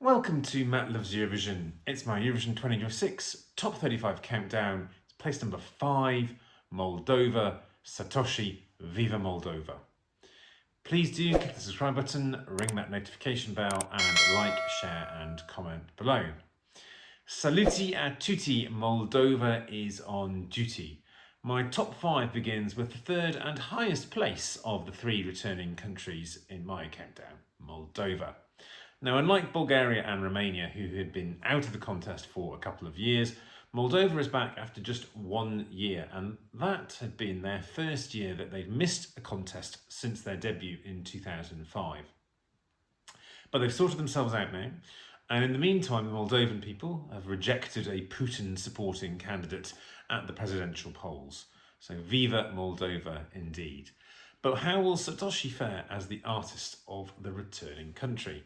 Welcome to Matt Loves Eurovision. It's my Eurovision 2026 Top 35 countdown. It's place number 5, Moldova, Satoshi, Viva Moldova. Please do click the subscribe button, ring that notification bell, and like, share, and comment below. Saluti a tutti, Moldova is on duty. My top 5 begins with the third and highest place of the 3 returning countries in my countdown, Moldova. Now, unlike Bulgaria and Romania, who had been out of the contest for a couple of years, Moldova is back after just 1 year, and that had been their first year that they'd missed a contest since their debut in 2005. But they've sorted themselves out now, and in the meantime, the Moldovan people have rejected a Putin-supporting candidate at the presidential polls. So Viva Moldova indeed. But how will Satoshi fare as the artist of the returning country?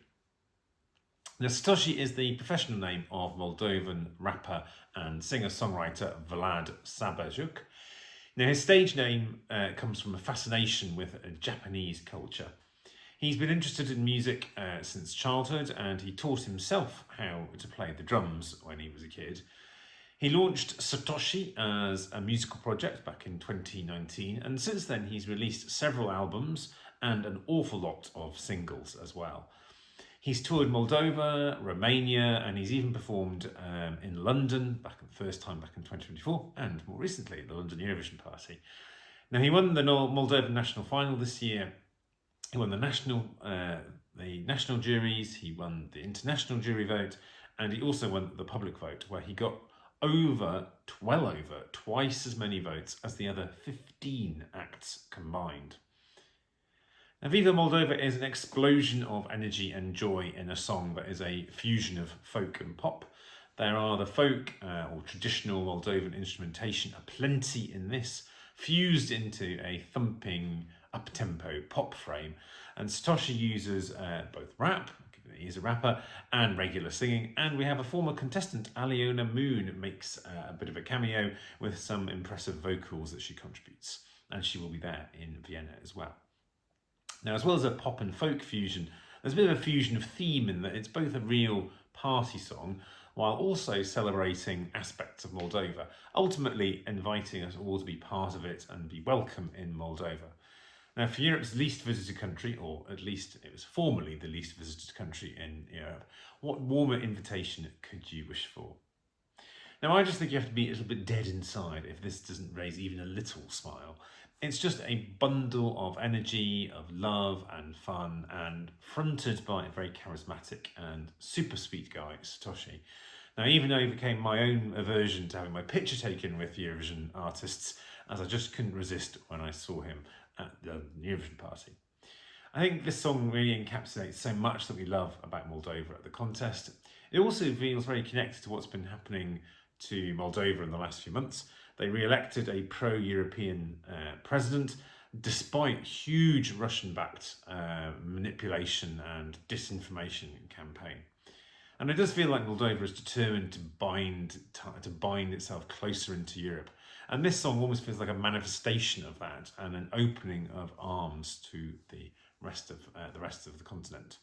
Now, Satoshi is the professional name of Moldovan rapper and singer-songwriter Vlad Sabajuk. Now, his stage name comes from a fascination with Japanese culture. He's been interested in music since childhood, and he taught himself how to play the drums when he was a kid. He launched Satoshi as a musical project back in 2019, and since then he's released several albums and an awful lot of singles as well. He's toured Moldova, Romania, and he's even performed in London, the first time back in 2024, and more recently at the London Eurovision Party. Now, he won the Moldovan national final this year. He won the national juries, he won the international jury vote, and he also won the public vote, where he got well over twice as many votes as the other 15 acts combined. Now, Viva Moldova is an explosion of energy and joy in a song that is a fusion of folk and pop. There are the folk or traditional Moldovan instrumentation aplenty in this, fused into a thumping up-tempo pop frame. And Satoshi uses both rap, given that he is a rapper, and regular singing. And we have a former contestant, Aliona Moon, makes a bit of a cameo with some impressive vocals that she contributes. And she will be there in Vienna as well. Now, as well as a pop and folk fusion, there's a bit of a fusion of theme in that it's both a real party song while also celebrating aspects of Moldova, ultimately inviting us all to be part of it and be welcome in Moldova. Now, for Europe's least visited country, or at least it was formerly the least visited country in Europe, what warmer invitation could you wish for? Now, I just think you have to be a little bit dead inside if this doesn't raise even a little smile. It's just a bundle of energy, of love and fun, and fronted by a very charismatic and super sweet guy, Satoshi. Now, I even overcame my own aversion to having my picture taken with Eurovision artists, as I just couldn't resist when I saw him at the Eurovision Party. I think this song really encapsulates so much that we love about Moldova at the contest. It also feels very connected to what's been happening to Moldova in the last few months. They re-elected a pro-European president, despite huge Russian-backed manipulation and disinformation campaign. And it does feel like Moldova is determined to bind itself closer into Europe. And this song almost feels like a manifestation of that and an opening of arms to the rest of the continent.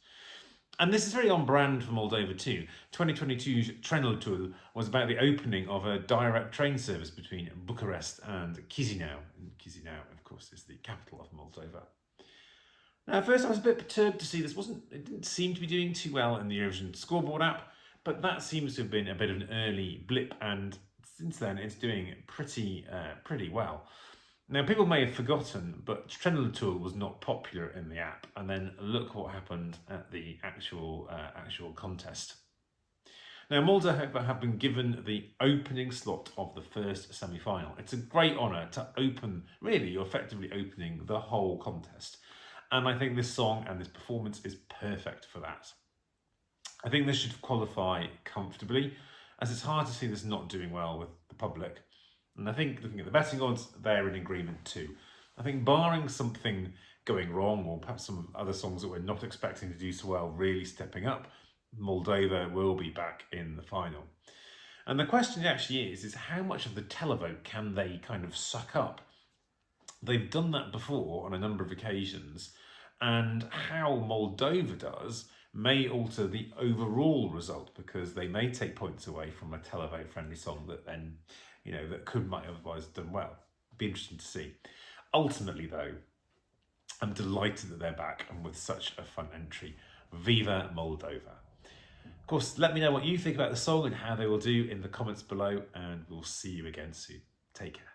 And this is very on brand for Moldova too. 2022's Trenul was about the opening of a direct train service between Bucharest and Chisinau. And Chisinau, of course, is the capital of Moldova. Now, at first I was a bit perturbed to see it didn't seem to be doing too well in the Eurovision scoreboard app, but that seems to have been a bit of an early blip, and since then it's doing pretty well. Now, people may have forgotten, but Trenul was not popular in the app, and then look what happened at the actual contest. Now, Moldova have been given the opening slot of the first semi-final. It's a great honour to you're effectively opening the whole contest. And I think this song and this performance is perfect for that. I think this should qualify comfortably, as it's hard to see this not doing well with the public. And I think looking at the betting odds, they're in agreement too. I think barring something going wrong, or perhaps some other songs that we're not expecting to do so well really stepping up, Moldova will be back in the final. And the question actually is how much of the televote can they kind of suck up? They've done that before on a number of occasions, and how Moldova does may alter the overall result, because they may take points away from a televote friendly song that then, that might otherwise have done well. Be interesting to see. Ultimately though, I'm delighted that they're back and with such a fun entry. Viva Moldova. Of course, let me know what you think about the song and how they will do in the comments below, and we'll see you again soon. Take care.